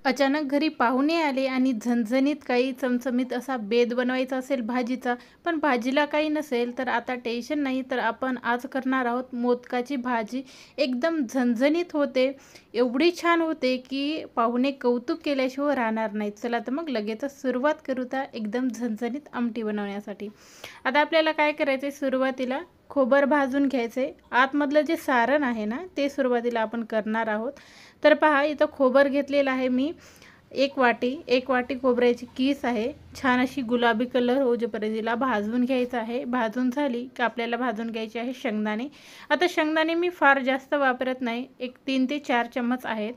अचानक घरी पाहुणे आले आणि झणझणीत काही चमचमीत असा बेत बनवायचा असेल भाजीचा, पण भाजीला काही नसेल तर आता टेन्शन नाही. तर आपण आज करणार आहोत मोदकाची भाजी. एकदम झणझणीत होते, एवढी छान होते की पाहुणे कौतुक केल्याशिवाय राहणार नाहीत. चला तर मग लगेचच सुरुवात करू त्या एकदम झणझणीत आमटी बनवण्यासाठी. आता आपल्याला काय करायचं आहे, सुरुवातीला खोबर भाजून घ्यायचं आहे. आतमधलं जे सारण आहे ना, ते सुरुवातीला आपण करणार आहोत. तर पहा, इथं खोबर घेतलेलं आहे मी एक वाटी खोबऱ्याची कीस आहे. छान अशी गुलाबी कलर होईपर्यंत तिला भाजून घ्यायचं आहे. भाजून झाली की आपल्याला भाजून घ्यायचे आहे शेंगदाणे. आता शेंगदाणे मी फार जास्त वापरत नाही, एक 3 ते 4 चम्मच आहेत.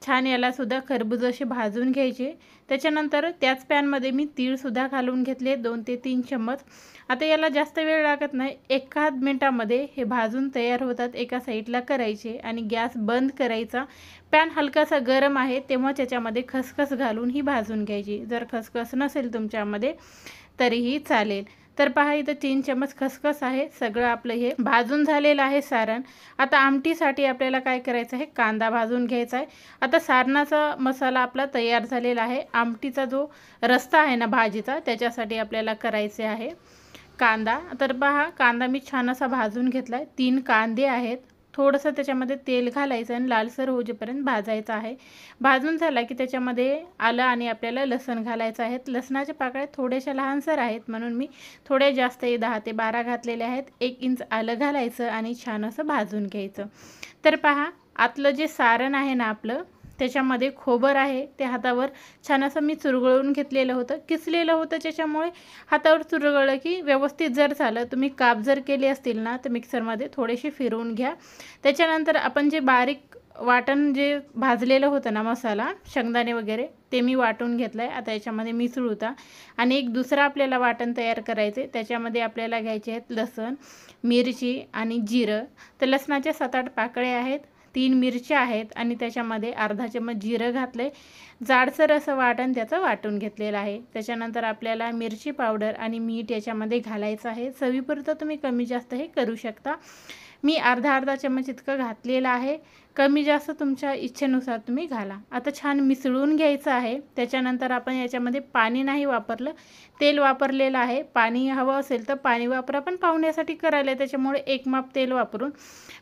छान यालासुद्धा खरबूज असे भाजून घ्यायचे. त्याच्यानंतर त्याच पॅनमध्ये मी तीळसुद्धा घालून घेतले 2 ते 3 चम्मच. आता याला जास्त वेळ लागत नाही, 1 मिनिटामध्ये हे भाजून तयार होतात. एका साईडला करायचे आणि गॅस बंद करायचा. पॅन हलकासा गरम आहे तेव्हा त्याच्यामध्ये खसखस घालून ही भाजून घ्यायची. जर खसखस नसेल तुमच्यामध्ये तरीही चालेल. तर पहा, इथं 3 चम्मच खसखस आहे. सगळं आपलं हे भाजून झालेलं आहे सारण. आता आमटीसाठी आपल्याला काय करायचं आहे, कांदा भाजून घ्यायचा आहे. आता सारणाचा मसाला आपला तयार झालेला आहे. आमटीचा जो रस्सा आहे ना भाजीचा, त्याच्यासाठी आपल्याला करायचे आहे कांदा. तर पहा, कांदा मी छान असा भाजून घेतला आहे. 3 कांदे आहेत. थोडंसं त्याच्यामध्ये तेल घालायचं आणि लालसर होईपर्यंत भाजायचं आहे. भाजून झाला की त्याच्यामध्ये आलं आणि आपल्याला लसण घालायचं आहे. लसणाच्या पाकळ्या थोड्याशा लहानसर आहेत म्हणून मी थोड्या जास्त 10 ते 12 घातलेले आहेत. 1 इंच आलं घालायचं आणि छान असं भाजून घ्यायचं. तर पहा, आतलं जे सारण आहे ना आपलं, त्याच्यामध्ये खोबर आहे ते हातावर छान असं मी चुरगळून घेतलेलं होतं, किसलेलं होतं. त्याच्यामुळे हातावर चुरगळलं की व्यवस्थित जर झालं. तुम्ही काप जर केले असतील ना तर मिक्सरमध्ये थोडेसे फिरवून घ्या. त्याच्यानंतर आपण जे बारीक वाटण जे भाजलेलं होतं ना मसाला, शेंगदाणे वगैरे, ते मी वाटून घेतलं आहे. आता याच्यामध्ये मिसळू होता आणि एक दुसरं आपल्याला वाटण तयार करायचे. त्याच्यामध्ये आपल्याला घ्यायचे आहेत लसण, मिरची आणि जिरं. तर लसणाच्या 7-8 पाकळ्या आहेत, 3 मिरच्या आहेत आणि त्याच्यामध्ये अर्धा चम्मच जिरं घातले. जाडसर असं वाटण त्याचं वाटून घेतलेलं आहे. त्याच्यानंतर आपल्याला मिरची पावडर आणि मीठ याच्यामध्ये घालायचं आहे. चवीपुरतं तुम्ही कमी जास्त हे करू शकता. मी अर्धा चम्मच इतकं घातलेलं आहे. कमी जास्त तुमच्या इच्छेनुसार तुम्ही घाला. आता छान मिसळून घ्यायचं आहे. त्याच्यानंतर आपण याच्यामध्ये पाणी नाही वापरलं, तेल वापरलेलं आहे. पाणी हवं असेल तर पाणी वापरा, पण पाहुण्यासाठी करायला त्याच्यामुळे 1 माप तेल वापरून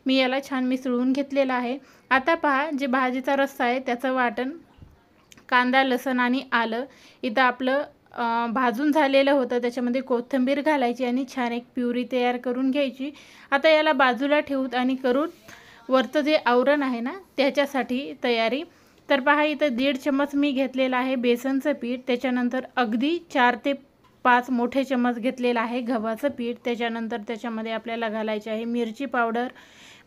मी याला छान मिसळून घेतलेलं आहे. आता पहा, जे भाजीचा रस्सा आहे त्याचं वाटण, कांदा, लसण आणि आलं इथं आपलं भाजून झालेलं होतं. त्याच्यामध्ये कोथिंबीर घालायची आणि छान एक प्युरी तयार करून घ्यायची. आता याला बाजूला ठेवूत आणि करून वरचं जे आवरण आहे ना त्याच्यासाठी तयारी. तर पहा, इथं 1.5 चम्मच मी घेतलेलं आहे बेसनचं पीठ. त्याच्यानंतर अगदी 4 ते 5 मोठे चम्मच घेतलेलं आहे गव्हाचं पीठ. त्याच्यानंतर त्याच्यामध्ये आपल्याला घालायची आहे मिरची पावडर,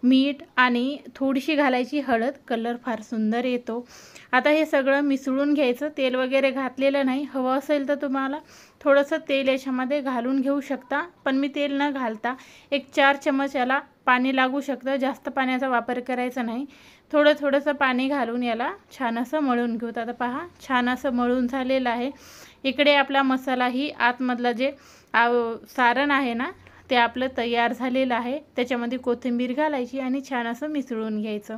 मीठ आणि थोडीशी घालायची हळद. कलर फार सुंदर येतो. आता हे सगळं मिसळून घ्यायचं. तेल वगैरे घातलेलं नाही. हवं असेल तर तुम्हाला थोडंसं तेल याच्यामध्ये घालून घेऊ शकता, पण मी तेल न घालता एक 4 चम्मच याला पाणी लागू शकतं. जास्त पाण्याचा वापर करायचा नाही. थोडंसं पाणी घालून याला छान असं मळून घेऊ. आता पहा, छान असं मळून झालेलं आहे. इकडे आपला मसालाही आतमधला जे सारण आहे ना ते आपलं तयार झालेलं आहे. त्याच्यामध्ये कोथिंबीर घालायची आणि छान असं मिसळून घ्यायचं.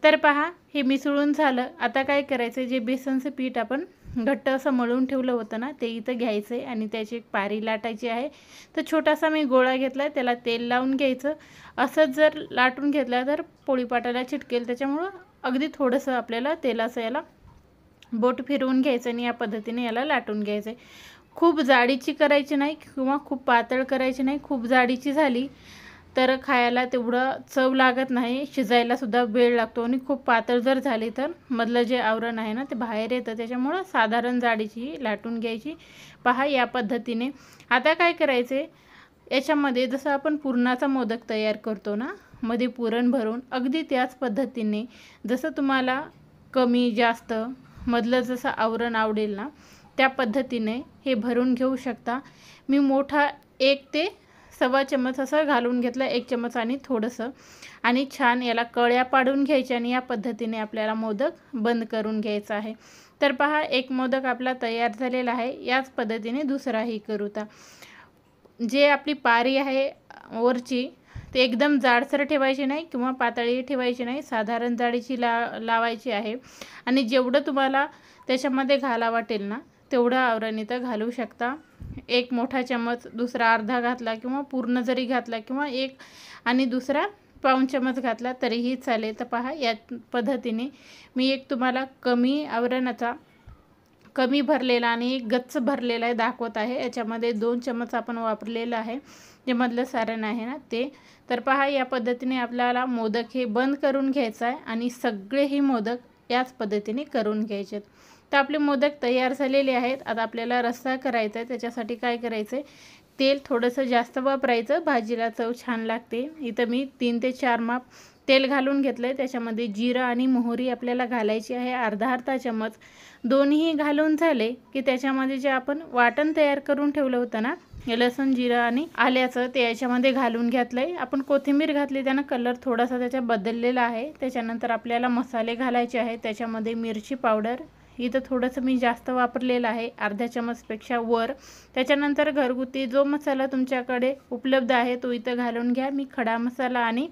तर पहा, हे मिसळून झालं. आता काय करायचं, जे बेसनचं पीठ आपण घट्ट असं मळून ठेवलं होतं ना ते इथं घ्यायचं आहे आणि त्याची एक पारी लाटायची आहे. तर छोटासा मी गोळा घेतला आहे, त्याला तेल लावून घ्यायचं. असंच जर लाटून घेतला तर पोळीपाटाला चिटकेल. त्याच्यामुळं अगदी थोडंसं आपल्याला तेलाचं याला बोट फिरवून घ्यायचं आणि या पद्धतीने याला लाटून घ्यायचं आहे. खूप जाडीची करायची नाही किंवा खूप पातळ करायची नाही. खूप जाडीची झाली तर खायला तेवढं चव लागत नाही, शिजायलासुद्धा वेळ लागतो. आणि खूप पातळ जर झाली तर मधलं जे आवरण आहे ना ते बाहेर येतं. त्याच्यामुळं साधारण जाडीची लाटून घ्यायची. पहा, या पद्धतीने. आता काय करायचे, याच्यामध्ये जसं आपण पुरणाचा मोदक तयार करतो ना, मध्ये पुरण भरून, अगदी त्याच पद्धतीने जसं तुम्हाला कमी जास्त मधलं जसं आवरण आवडेल ना त्या पद्धतीने हे भरून घेऊ शकता. मी मोठा 1 ते 1.25 चम्मच असं घालून घेतलं, 1 चम्मच आणि थोडंसं. आणि छान याला कळ्या पाडून घ्यायच्या आणि या पद्धतीने आपल्याला मोदक बंद करून घ्यायचा आहे. तर पहा, एक मोदक आपला तयार झालेला आहे. याच पद्धतीने दुसराही करूता. जे आपली पारी आहे वरची ते एकदम जाडसर ठेवायची नाही किंवा पातळी ठेवायची नाही, साधारण जाडीची लावायची आहे। आणि जेवढं तुम्हाला त्याच्यामध्ये घाला वाटेल ना तेवढं आवरण इथं घालू शकता। एक मोठा चमच, दुसरा अर्धा घातला किंवा पूर्ण जरी घातला किंवा एक आणि दुसरा पाऊण चमच घातला तरीही चालेल। तर पहा या पद्धतीने मी एक तुम्हाला कमी आवरणाचा, कमी भरलेला आणि एक गच्च भरलेला आहे दाखवत आहे। याच्यामध्ये 2 चमच आपण वापरलेलं आहे, जे मधलं सारण आहे ना ते। तर पहा या पद्धतीने आपल्याला मोदक हे बंद करून घ्यायचं आहे आणि सगळेही मोदक याच पद्धतीने करून घ्यायचे। तर आपले मोदक तयार झालेले आहेत। आता आपल्याला रस्सा करायचा आहे, त्याच्यासाठी काय करायचं आहे, तेल थोडंसं जास्त वापरायचं, भाजीला चव छान लागते। इथं मी 3 ते 4 माप तेल घालून घेतलं आहे। त्याच्यामध्ये जिरं आणि मोहरी आपल्याला घालायची आहे, अर्धा चमच। दोन्ही घालून झाले की त्याच्यामध्ये जे आपण वाटण तयार करून ठेवलं होतं ना, लसूण, जिरं आणि आल्याचं, ते याच्यामध्ये घालून घेतलं आहे। आपण कोथिंबीर घातली, त्यानं कलर थोडासा त्याचा बदललेला आहे। त्याच्यानंतर आपल्याला मसाले घालायचे आहेत। त्याच्यामध्ये मिरची पावडर इथं थोडंसं मी जास्त वापरलेलं आहे, अर्धा चमचपेक्षा वर। त्याच्यानंतर घरगुती जो मसाला तुमच्याकडे उपलब्ध आहे तो इथं घालून घ्या। मी खडा मसाला आणि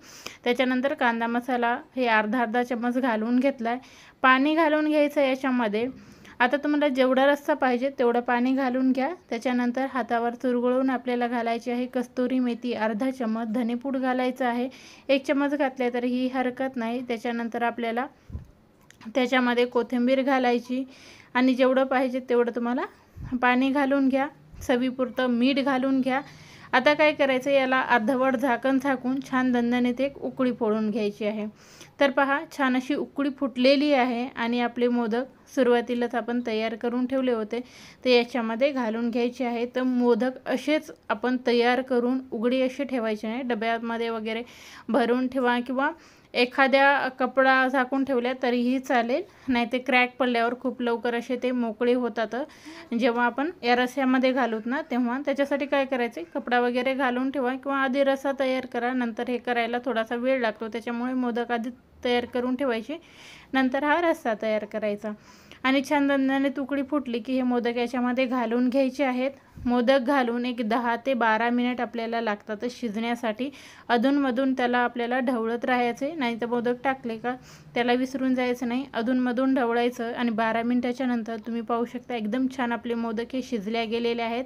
त्याच्यानंतर कांदा मसाला हे अर्धा चमच घालून घेतला आहे। पाणी घालून घ्यायचं याच्यामध्ये। आता तुम्हाला जेवढा रस्सा पाहिजे तेवढं पाणी घालून घ्या। त्याच्यानंतर हातावर चुरगळून आपल्याला घालायची आहे कस्तुरी मेथी, अर्धा चमच धनेपूड घालायचं आहे, 1 चमच घातले तरीही हरकत नाही। त्याच्यानंतर आपल्याला त्याच्यामध्ये कोथिंबीर घालायची आणि जेवढं पाहिजे तेवढं तुम्हाला पाणी घालून घ्या, चवीपुरतं मीठ घालून घ्या। आता काय करायचं, याला अर्धवट झाकण झाकून छान दणदणीत एक उकळी फोडून घ्यायची आहे। तर पहा छान अशी उकळी फुटलेली आहे आणि आपले मोदक सुरुवातीलाच आपण तयार करून ठेवले होते ते याच्यामध्ये घालून घ्यायचे आहे। तर मोदक असेच आपण तयार करून उघडी अशी ठेवायचे नाही, डब्यामध्ये वगैरे भरून ठेवा किंवा एखाद्या कपडा झाकून ठेवल्या तरीही चालेल, नाही ते क्रॅक पडल्यावर खूप लवकर असे ते मोकळे होतात जेव्हा आपण या रस्स्यामध्ये घालूत ना तेव्हा। त्याच्यासाठी काय करायचे, कपडा वगैरे घालून ठेवा किंवा आधी रस्सा तयार करा, नंतर हे करायला थोडासा वेळ लागतो, त्याच्यामुळे मोदक आधी तयार करून ठेवायचे, नंतर हा रस्सा तयार करायचा। आणि छान दणदणीत उकळी फुटली की हे मोदक याच्यामध्ये घालून घ्यायचे आहेत। मोदक घालून एक 10 ते 12 मिनिट आपल्याला लागतात शिजण्यासाठी। अधूनमधून त्याला आपल्याला ढवळत राहायचे, नाही तर मोदक टाकले का त्याला विसरून जायचं नाही, अधूनमधून ढवळायचं। आणि 12 मिनिटाच्या नंतर तुम्ही पाहू शकता एकदम छान आपले मोदक हे शिजल्या गेलेले आहेत।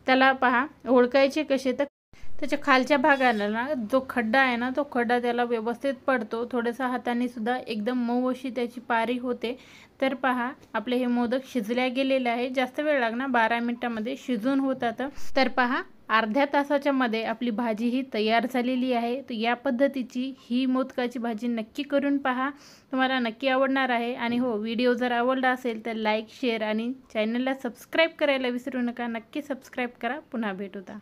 त्याला पहा ओळखायचे कसे, तर त्याच्या खालच्या भागाला ना जो खड्डा आहे ना तो खड्डा त्याला व्यवस्थित पडतो, थोडंसं हाताने सुद्धा एकदम मऊ अशी त्याची पारी होते। तर पहा आपले हे मोदक शिजल्या गेलेले आहे, जास्त वेळ लागणार, 12 मिनिटांमध्ये शिजून होतात। तर पहा अर्ध्या तासाच्या मध्ये आपली भाजी ही तयार झालेली आहे। तर या पद्धतीची ही मोदकाची भाजी नक्की करून पहा, तुम्हाला नक्की आवडणार आहे। आणि हो, व्हिडिओ जर आवडला असेल तर लाईक, शेअर आणि चॅनलला सबस्क्राईब करायला विसरू नका, नक्की सबस्क्राईब करा। पुन्हा भेटूया।